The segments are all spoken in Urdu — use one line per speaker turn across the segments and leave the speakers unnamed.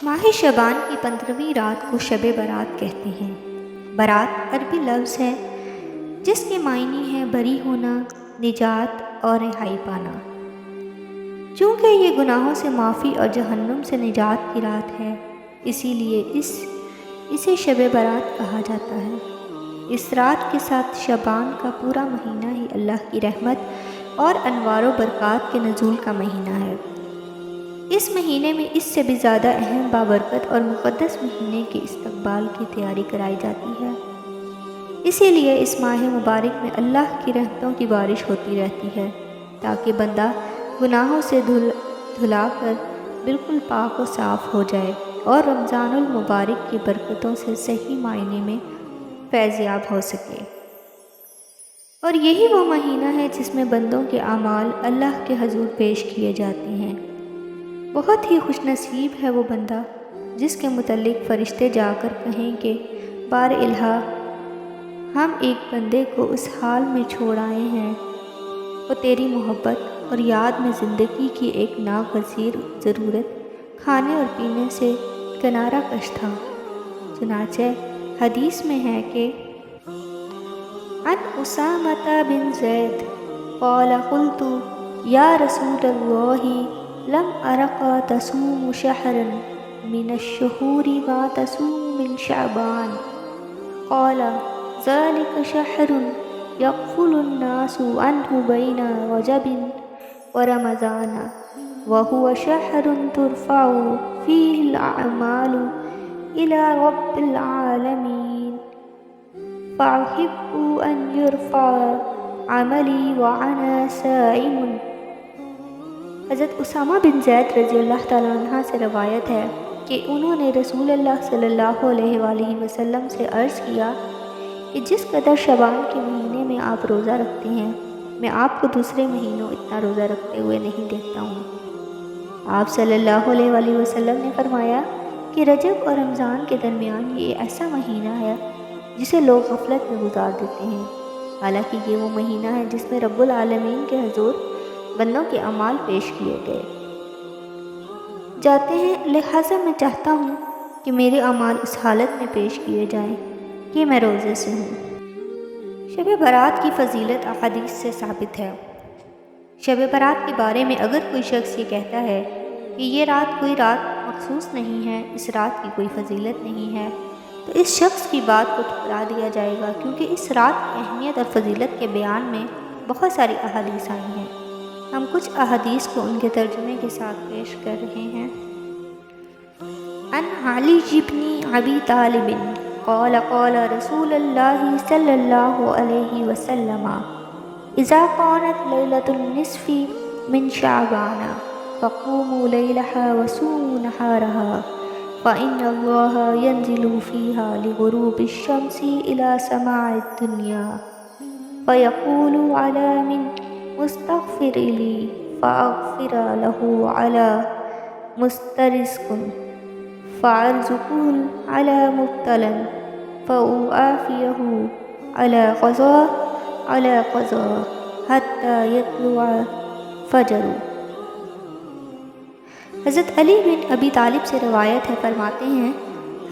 ماہ شعبان کی 15ویں رات کو شب برات کہتے ہیں۔ برات عربی لفظ ہے جس کے معنی ہے بری ہونا، نجات اور رہائی پانا۔ چونکہ یہ گناہوں سے معافی اور جہنم سے نجات کی رات ہے، اسی لیے اسے شب برات کہا جاتا ہے۔ اس رات کے ساتھ شعبان کا پورا مہینہ ہی اللہ کی رحمت اور انوار و برکات کے نزول کا مہینہ ہے۔ اس مہینے میں اس سے بھی زیادہ اہم بابرکت اور مقدس مہینے کے استقبال کی تیاری کرائی جاتی ہے۔ اسی لیے اس ماہ مبارک میں اللہ کی رحمتوں کی بارش ہوتی رہتی ہے تاکہ بندہ گناہوں سے دھلا کر بالکل پاک و صاف ہو جائے اور رمضان المبارک کی برکتوں سے صحیح معنی میں فیض یاب ہو سکے۔ اور یہی وہ مہینہ ہے جس میں بندوں کے اعمال اللہ کے حضور پیش کیے جاتے ہیں۔ بہت ہی خوش نصیب ہے وہ بندہ جس کے متعلق فرشتے جا کر کہیں کہ بار الہا، ہم ایک بندے کو اس حال میں چھوڑ آئے ہیں، وہ تیری محبت اور یاد میں زندگی کی ایک ناگزیر ضرورت کھانے اور پینے سے کنارہ کش تھا۔ چنانچہ حدیث میں ہے کہ عن اسامۃ بن زید قال قلت یا رسول اللہ لم ارق تصوم شہرا من الشہور ما تصوم من شعبان قال ذلك شهر يغفل الناس عنه بين رجب ورمضان وهو شهر ترفع فيه الأعمال إلى رب العالمين فأحب أن يرفع عملي وأنا صائم۔ حضرت اسامہ بن زید رضی اللہ تعالیٰ عنہ سے روایت ہے کہ انہوں نے رسول اللہ صلی اللہ علیہ وآلہ وسلم سے عرض کیا کہ جس قدر شعبان کے مہینے میں آپ روزہ رکھتے ہیں، میں آپ کو دوسرے مہینوں اتنا روزہ رکھتے ہوئے نہیں دیکھتا ہوں۔ آپ صلی اللہ علیہ وآلہ وسلم نے فرمایا کہ رجب اور رمضان کے درمیان یہ ایسا مہینہ ہے جسے لوگ غفلت میں گزار دیتے ہیں، حالانکہ یہ وہ مہینہ ہے جس میں رب العالمین کے حضور بندوں کے اعمال پیش کیے گئے جاتے ہیں، لہٰذا میں چاہتا ہوں کہ میرے اعمال اس حالت میں پیش کیے جائیں کہ میں روزے سے ہوں۔ شب برات کی فضیلت احادیث سے ثابت ہے۔ شب برات کے بارے میں اگر کوئی شخص یہ کہتا ہے کہ یہ رات کوئی رات مخصوص نہیں ہے، اس رات کی کوئی فضیلت نہیں ہے، تو اس شخص کی بات کو ٹھکرا دیا جائے گا، کیونکہ اس رات کی اہمیت اور فضیلت کے بیان میں بہت ساری احادیث آئی ہیں۔ ہم کچھ احادیث کو ان کے ترجمے کے ساتھ پیش کر رہے ہیں۔ عن علی بن ابی طالب قال قال رسول اللہ صلی اللہ علیہ وسلم اذا كانت ليلة النصف من شعبان فقوموا ليلها وصوموا نهارها فإن الله ينزل فيها لغروب الشمس إلى سماع الدنيا فيقول على من مستغفر لي فأغفر له على مسترزق فأرزقه على مبتلى فأعافيه على قضاء حتى يطلع فجر۔ حضرت علی بن ابی طالب سے روایت ہے، فرماتے ہیں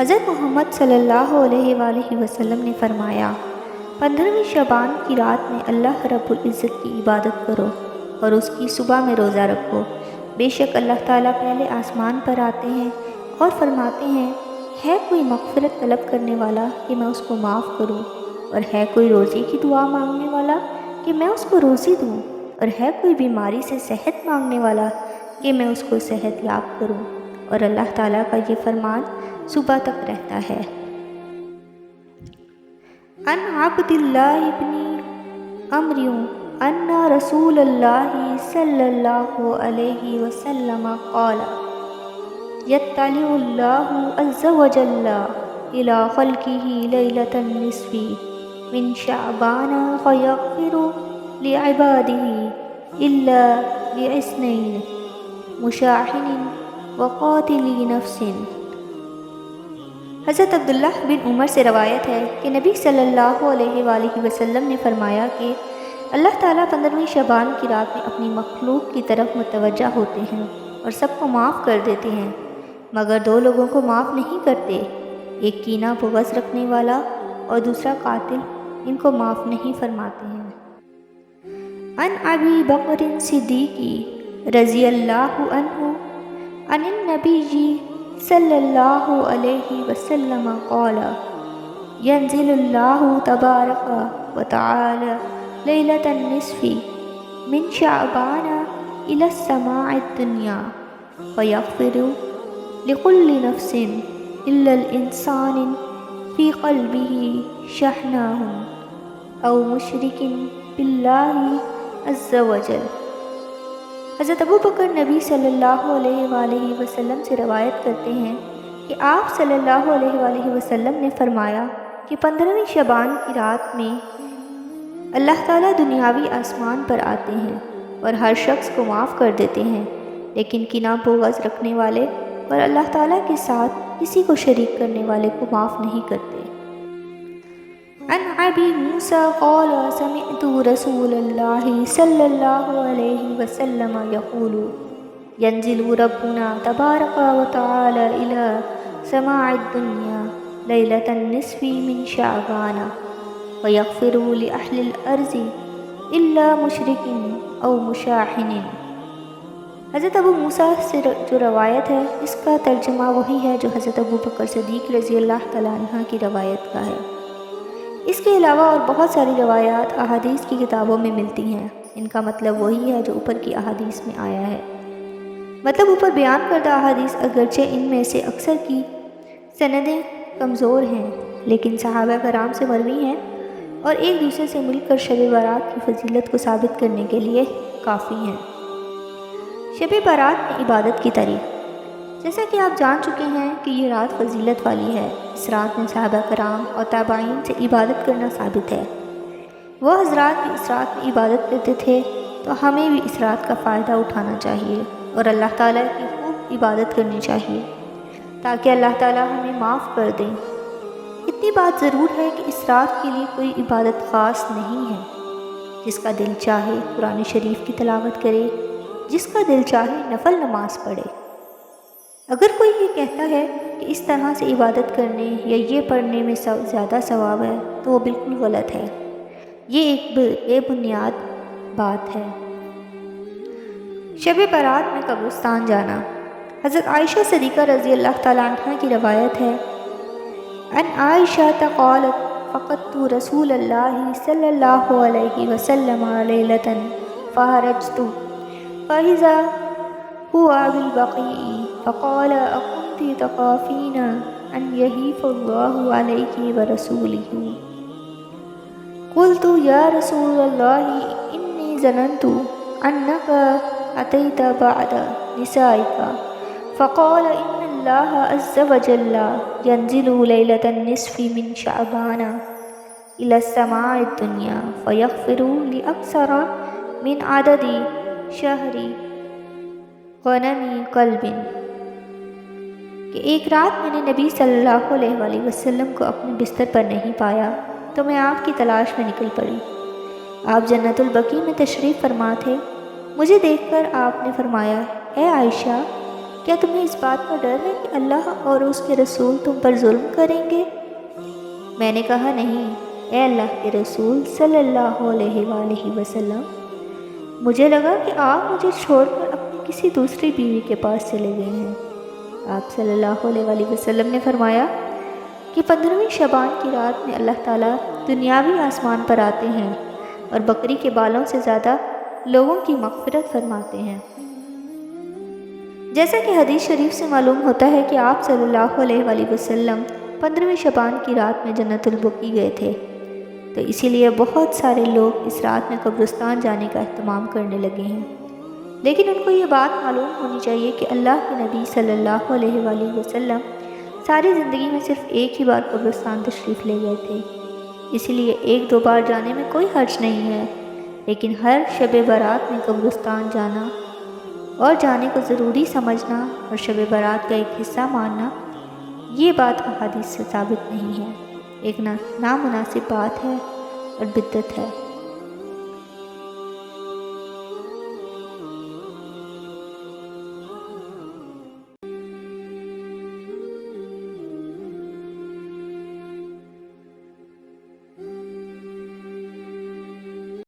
حضرت محمد صلی اللہ علیہ وآلہ وسلم نے فرمایا، 15ویں شعبان کی رات میں اللہ رب العزت کی عبادت کرو اور اس کی صبح میں روزہ رکھو۔ بے شک اللہ تعالیٰ پہلے آسمان پر آتے ہیں اور فرماتے ہیں، ہے کوئی مغفرت طلب کرنے والا کہ میں اس کو معاف کروں، اور ہے کوئی روزی کی دعا مانگنے والا کہ میں اس کو روزی دوں، اور ہے کوئی بیماری سے صحت مانگنے والا کہ میں اس کو صحت یاب کروں، اور اللہ تعالیٰ کا یہ فرمان صبح تک رہتا ہے۔ عن عبد اللہ بن عمرو ان رسول اللہ صلی اللہ علیہ وسلم قال یطلع اللہ عز وجل الى خلقه لیلة النصف من شعبان فیغفر لعباده الا لاثنین مشاحن وقاتل نفس۔ حضرت عبداللہ بن عمر سے روایت ہے کہ نبی صلی اللہ علیہ وآلہ وسلم نے فرمایا کہ اللہ تعالیٰ 15ویں شعبان کی رات میں اپنی مخلوق کی طرف متوجہ ہوتے ہیں اور سب کو معاف کر دیتے ہیں مگر دو لوگوں کو معاف نہیں کرتے، ایک کینہ بغض رکھنے والا اور دوسرا قاتل، ان کو معاف نہیں فرماتے ہیں۔ عن ابی بکر صدیقی رضی اللہ عنہ عن النبی صلی اللہ علیہ وسلم قال ينزل الله تبارك وتعالى ليلة النصف من شعبان إلى السماء الدنيا فيغفر لكل نفس إلا الإنسان في قلبه شحناء أو مشرك بالله عز وجل۔ حضرت ابو بکر نبی صلی اللہ علیہ وآلہ وسلم سے روایت کرتے ہیں کہ آپ صلی اللہ علیہ وآلہ وسلم نے فرمایا کہ 15ویں شعبان کی رات میں اللہ تعالیٰ دنیاوی آسمان پر آتے ہیں اور ہر شخص کو معاف کر دیتے ہیں، لیکن کینہ بغض رکھنے والے اور اللہ تعالیٰ کے ساتھ کسی کو شریک کرنے والے کو معاف نہیں کرتے۔ عن ابی موسیٰ قال سمعت رسول اللہ صلی اللہ علیہ وسلم یقول ينزل ربنا تبارک وتعالی الى سماع الدنیا لیلة النصف من شعبان ويغفر لأهل الأرض إلا مشرك أو مشاحن۔ حضرت ابو موسیٰ سے جو روایت ہے اس کا ترجمہ وہی ہے جو حضرت ابو بکر صدیق رضی اللہ تعالیٰ عنہ کی روایت کا ہے۔ اس کے علاوہ اور بہت ساری روایات احادیث کی کتابوں میں ملتی ہیں، ان کا مطلب وہی ہے جو اوپر کی احادیث میں آیا ہے۔ مطلب اوپر بیان کردہ احادیث اگرچہ ان میں سے اکثر کی سندیں کمزور ہیں، لیکن صحابہ کرام سے مروی ہیں اور ایک دوسرے سے مل کر شب برات کی فضیلت کو ثابت کرنے کے لیے کافی ہیں۔ شب برات میں عبادت کی تاریخ۔ جیسا کہ آپ جان چکے ہیں کہ یہ رات فضیلت والی ہے، اس رات میں صحابہ کرام اور تابعین سے عبادت کرنا ثابت ہے۔ وہ حضرات بھی اس رات میں عبادت کرتے تھے، تو ہمیں بھی اس رات کا فائدہ اٹھانا چاہیے اور اللہ تعالیٰ کی خوب عبادت کرنی چاہیے تاکہ اللہ تعالیٰ ہمیں معاف کر دیں۔ اتنی بات ضرور ہے کہ اس رات کے لیے کوئی عبادت خاص نہیں ہے۔ جس کا دل چاہے قرآن شریف کی تلاوت کرے، جس کا دل چاہے نفل نماز پڑھے۔ اگر کوئی یہ کہتا ہے کہ اس طرح سے عبادت کرنے یا یہ پڑھنے میں زیادہ ثواب ہے تو وہ بالکل غلط ہے، یہ ایک بے بنیاد بات ہے۔ شب برات میں قبرستان جانا۔ حضرت عائشہ صدیقہ رضی اللہ تعالیٰ عنہ کی روایت ہے، عن عائشہ قالت فقدت رسول اللہ صلی اللہ علیہ وسلم لیلۃ فخرجت فإذا هو بالبقيع فقال أكنت تخافين أن يهيف الله عليك ورسوله؟ قلت يا رسول الله إني ظننت أنك أتيت بعد نسائك، فقال إن الله عز وجل ينزل ليلة النصف من شعبان إلى السماء الدنيا فيغفر لأكثر من عدد شهر غنمی قلب۔ کہ ایک رات میں نے نبی صلی اللہ علیہ وآلہ وسلم کو اپنے بستر پر نہیں پایا تو میں آپ کی تلاش میں نکل پڑی۔ آپ جنت البقیع میں تشریف فرما تھے۔ مجھے دیکھ کر آپ نے فرمایا، اے عائشہ، کیا تمہیں اس بات کا ڈر ہے کہ اللہ اور اس کے رسول تم پر ظلم کریں گے؟ میں نے کہا، نہیں اے اللہ کے رسول صلی اللہ علیہ وآلہ وسلم، مجھے لگا کہ آپ مجھے چھوڑ کر اپنی کسی دوسری بیوی کے پاس چلے گئے ہیں۔ آپ صلی اللہ علیہ وآلہ وسلم نے فرمایا کہ 15ویں شعبان کی رات میں اللہ تعالیٰ دنیاوی آسمان پر آتے ہیں اور بکری کے بالوں سے زیادہ لوگوں کی مغفرت فرماتے ہیں۔ جیسا کہ حدیث شریف سے معلوم ہوتا ہے کہ آپ صلی اللہ علیہ وآلہ وسلم 15ویں شعبان کی رات میں جنت البقیع گئے تھے، تو اسی لیے بہت سارے لوگ اس رات میں قبرستان جانے کا اہتمام کرنے لگے ہیں۔ لیکن ان کو یہ بات معلوم ہونی چاہیے کہ اللہ کے نبی صلی اللہ علیہ وآلہ وسلم ساری زندگی میں صرف ایک ہی بار قبرستان تشریف لے گئے تھے، اسی لیے ایک دو بار جانے میں کوئی حرج نہیں ہے، لیکن ہر شب برات میں قبرستان جانا اور جانے کو ضروری سمجھنا اور شب برات کا ایک حصہ ماننا، یہ بات احادیث سے ثابت نہیں ہے، ایک نامناسب بات ہے اور بدعت ہے۔